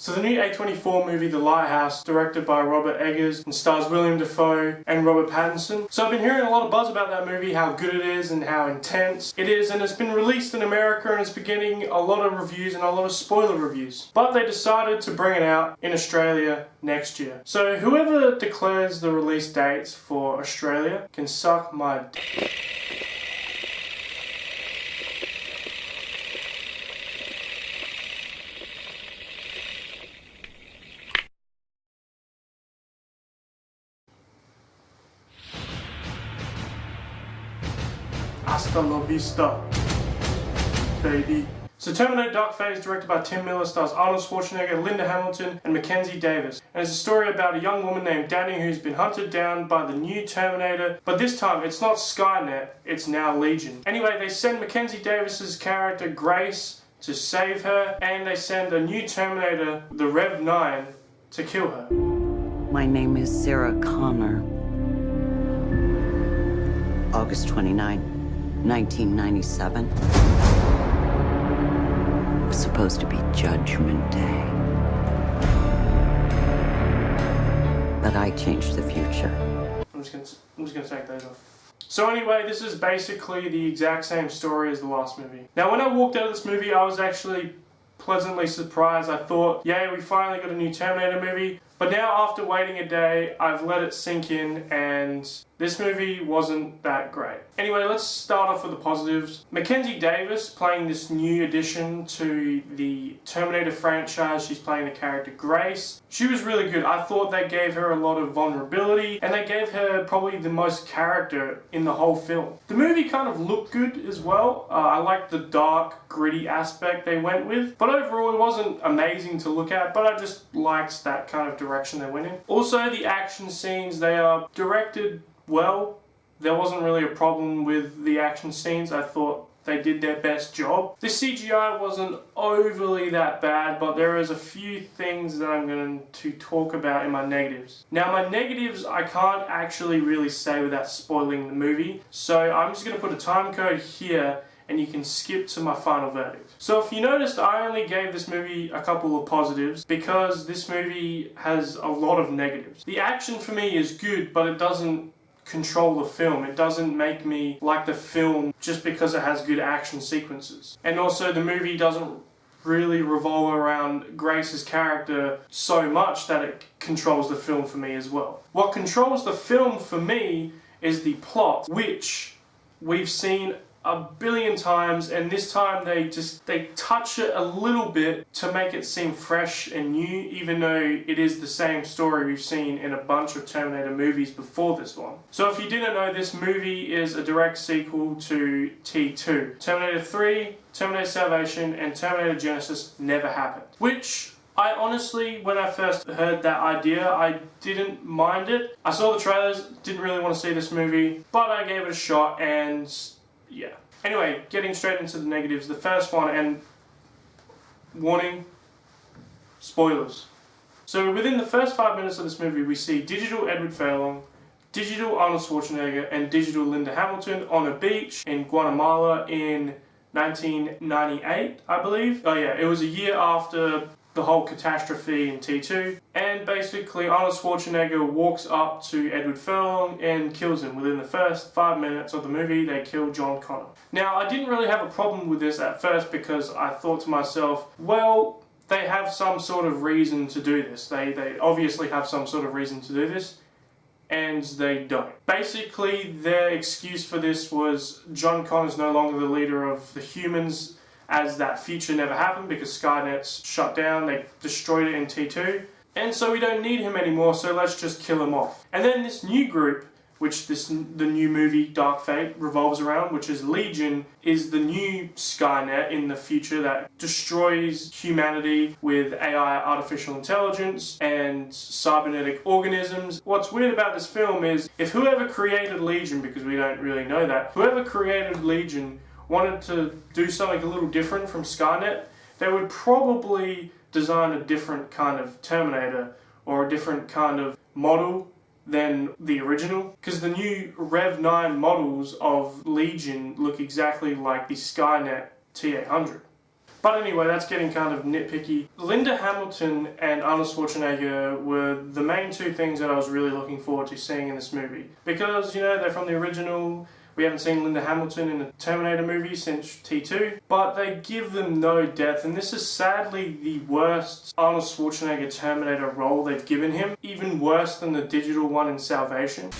So the new A24 movie, The Lighthouse, directed by Robert Eggers and stars Willem Dafoe and Robert Pattinson. So I've been hearing a lot of buzz about that movie, how good it is and how intense it is, and it's been released in America and it's been getting a lot of reviews and a lot of spoiler reviews. But they decided to bring it out in Australia next year. So whoever declares the release dates for Australia can suck my d. Hasta la vista, baby. So Terminator Dark Fate is directed by Tim Miller, stars Arnold Schwarzenegger, Linda Hamilton and Mackenzie Davis. And it's a story about a young woman named Danny who's been hunted down by the new Terminator, but this time it's not Skynet, it's now Legion. Anyway, they send Mackenzie Davis's character Grace to save her, and they send a new Terminator, the Rev 9, to kill her. My name is Sarah Connor. August 29, 1997. It was supposed to be Judgment Day. But I changed the future. I'm just gonna take those off. So anyway, this is basically the exact same story as the last movie. Now when I walked out of this movie, I was actually pleasantly surprised. I thought, yay, we finally got a new Terminator movie. But now after waiting a day, I've let it sink in and this movie wasn't that great. Anyway, let's start off with the positives. Mackenzie Davis playing this new addition to the Terminator franchise. She's playing the character Grace. She was really good. I thought they gave her a lot of vulnerability and they gave her probably the most character in the whole film. The movie kind of looked good as well. I liked the dark, gritty aspect they went with. But overall, it wasn't amazing to look at, but I just liked that kind of direction they went in. Also, the action scenes, they are directed well. There wasn't really a problem with the action scenes. I thought they did their best job. The CGI wasn't overly that bad, but there is a few things that I'm going to talk about in my negatives. Now my negatives I can't actually really say without spoiling the movie, so I'm just going to put a time code here and you can skip to my final verdict. So if you noticed, I only gave this movie a couple of positives because this movie has a lot of negatives. The action for me is good, but it doesn't control the film. It doesn't make me like the film just because it has good action sequences. And also the movie doesn't really revolve around Grace's character so much that it controls the film for me as well. What controls the film for me is the plot, which we've seen a billion times, and this time they touch it a little bit to make it seem fresh and new, even though it is the same story we've seen in a bunch of Terminator movies before this one. So if you didn't know, this movie is a direct sequel to T2. Terminator 3, Terminator Salvation and Terminator Genisys never happened. Which I honestly, when I first heard that idea, I didn't mind it. I saw the trailers, didn't really want to see this movie, but I gave it a shot and yeah. Anyway, getting straight into the negatives. The first one, and warning, spoilers. So within the first 5 minutes of this movie, we see digital Edward Furlong, digital Arnold Schwarzenegger, and digital Linda Hamilton on a beach in Guatemala in 1998, I believe. Oh yeah, it was a year after the whole catastrophe in T2, and basically Arnold Schwarzenegger walks up to Edward Furlong and kills him. Within the first 5 minutes of the movie, they kill John Connor. Now, I didn't really have a problem with this at first because I thought to myself, well, they have some sort of reason to do this. They obviously have some sort of reason to do this, and they don't. Basically, their excuse for this was John Connor's no longer the leader of the humans, as that future never happened because Skynet's shut down, they destroyed it in T2, and so we don't need him anymore, so let's just kill him off. And then this new group, which the new movie Dark Fate revolves around, which is Legion, is the new Skynet in the future that destroys humanity with AI, artificial intelligence, and cybernetic organisms. What's weird about this film is, if whoever created Legion, because we don't really know that, whoever created Legion wanted to do something a little different from Skynet, they would probably design a different kind of Terminator or a different kind of model than the original, because the new Rev 9 models of Legion look exactly like the Skynet T-800. But anyway, that's getting kind of nitpicky. Linda Hamilton and Arnold Schwarzenegger were the main two things that I was really looking forward to seeing in this movie. Because, you know, they're from the original. We haven't seen Linda Hamilton in a Terminator movie since T2, but they give them no depth, and this is sadly the worst Arnold Schwarzenegger Terminator role they've given him, even worse than the digital one in Salvation.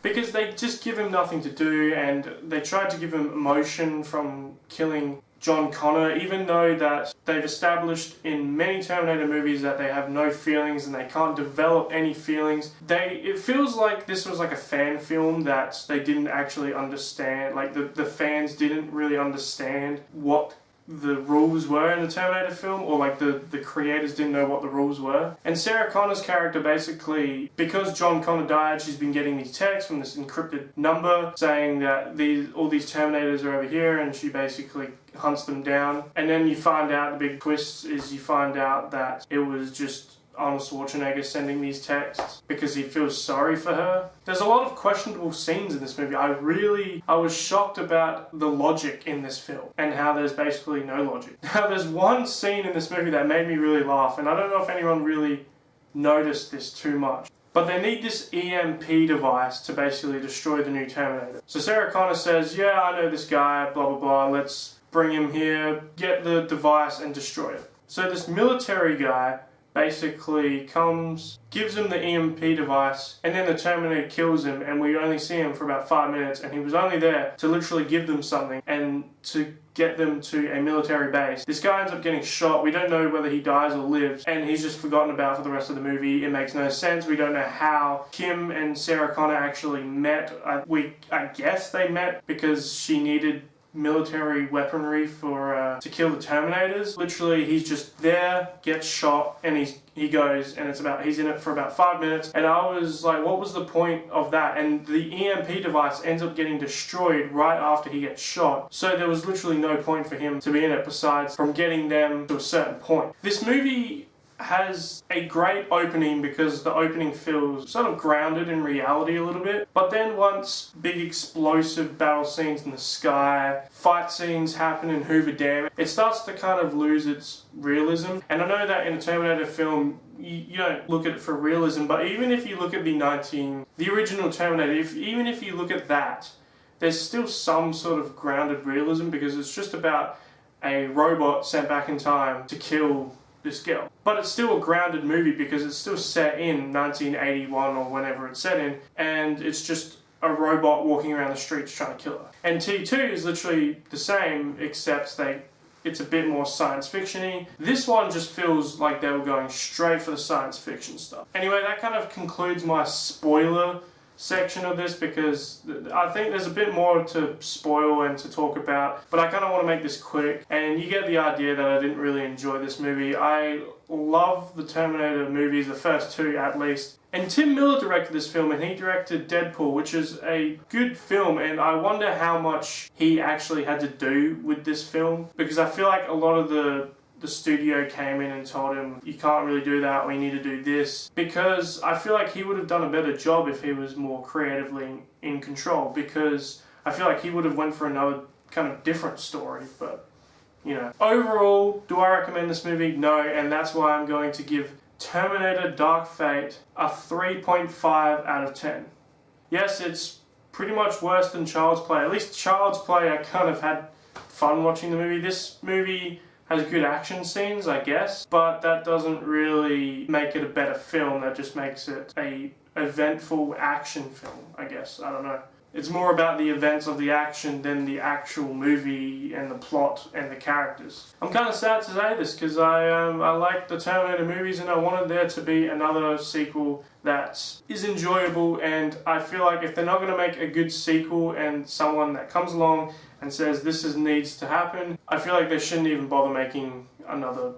Because they just give him nothing to do, and they tried to give him emotion from killing John Connor, even though that they've established in many Terminator movies that they have no feelings and they can't develop any feelings. It feels like this was like a fan film that they didn't actually understand, like the fans didn't really understand what the rules were in the Terminator film, or like the creators didn't know what the rules were. And Sarah Connor's character basically, because John Connor died, she's been getting these texts from this encrypted number saying that all these Terminators are over here, and she basically hunts them down. And then you find out, the big twist is you find out that it was just Arnold Schwarzenegger sending these texts because he feels sorry for her. There's a lot of questionable scenes in this movie. I was shocked about the logic in this film and how there's basically no logic. Now there's one scene in this movie that made me really laugh, and I don't know if anyone really noticed this too much. But they need this EMP device to basically destroy the new Terminator. So Sarah Connor says, yeah, I know this guy, blah blah blah, let's bring him here, get the device and destroy it. So this military guy basically comes, gives him the EMP device, and then the Terminator kills him, and we only see him for about 5 minutes, and he was only there to literally give them something and to get them to a military base. This guy ends up getting shot. We don't know whether he dies or lives, and he's just forgotten about for the rest of the movie. It makes no sense. We don't know how Kim and Sarah Connor actually met. I guess they met because she needed military weaponry for to kill the Terminators. Literally, he's just there, gets shot, and he goes, and he's in it for about 5 minutes, and I was like, what was the point of that? And the EMP device ends up getting destroyed right after he gets shot, so there was literally no point for him to be in it besides from getting them to a certain point. This movie has a great opening because the opening feels sort of grounded in reality a little bit, but then once big explosive battle scenes in the sky, fight scenes happen in Hoover Dam, it starts to kind of lose its realism. And I know that in a Terminator film you don't look at it for realism, but even if you look at the original Terminator, even if you look at that, there's still some sort of grounded realism because it's just about a robot sent back in time to kill this girl. But it's still a grounded movie because it's still set in 1981 or whenever it's set in, and it's just a robot walking around the streets trying to kill her. And T2 is literally the same, except it's a bit more science fiction-y. This one just feels like they were going straight for the science fiction stuff. Anyway, that kind of concludes my spoiler section of this because I think there's a bit more to spoil and to talk about, but I kind of want to make this quick, and you get the idea that I didn't really enjoy this movie. I love the Terminator movies, the first two at least, and Tim Miller directed this film, and he directed Deadpool, which is a good film, and I wonder how much he actually had to do with this film, because I feel like a lot of the studio came in and told him, you can't really do that, we need to do this, because I feel like he would have done a better job if he was more creatively in control, because I feel like he would have went for another kind of different story. But you know, overall, do I recommend this movie? No, and that's why I'm going to give Terminator Dark Fate a 3.5 out of 10. Yes, it's pretty much worse than Child's Play. At least Child's Play, I kind of had fun watching the movie. This movie has good action scenes, I guess, but that doesn't really make it a better film. That just makes it a eventful action film, I guess. I don't know. It's more about the events of the action than the actual movie and the plot and the characters. I'm kind of sad to say this because I like the Terminator movies and I wanted there to be another sequel that is enjoyable, and I feel like if they're not going to make a good sequel and someone that comes along and says this needs to happen, I feel like they shouldn't even bother making another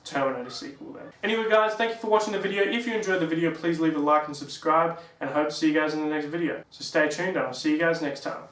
Terminator sequel then. Anyway guys, thank you for watching the video. If you enjoyed the video, please leave a like and subscribe, and I hope to see you guys in the next video. So stay tuned and I'll see you guys next time.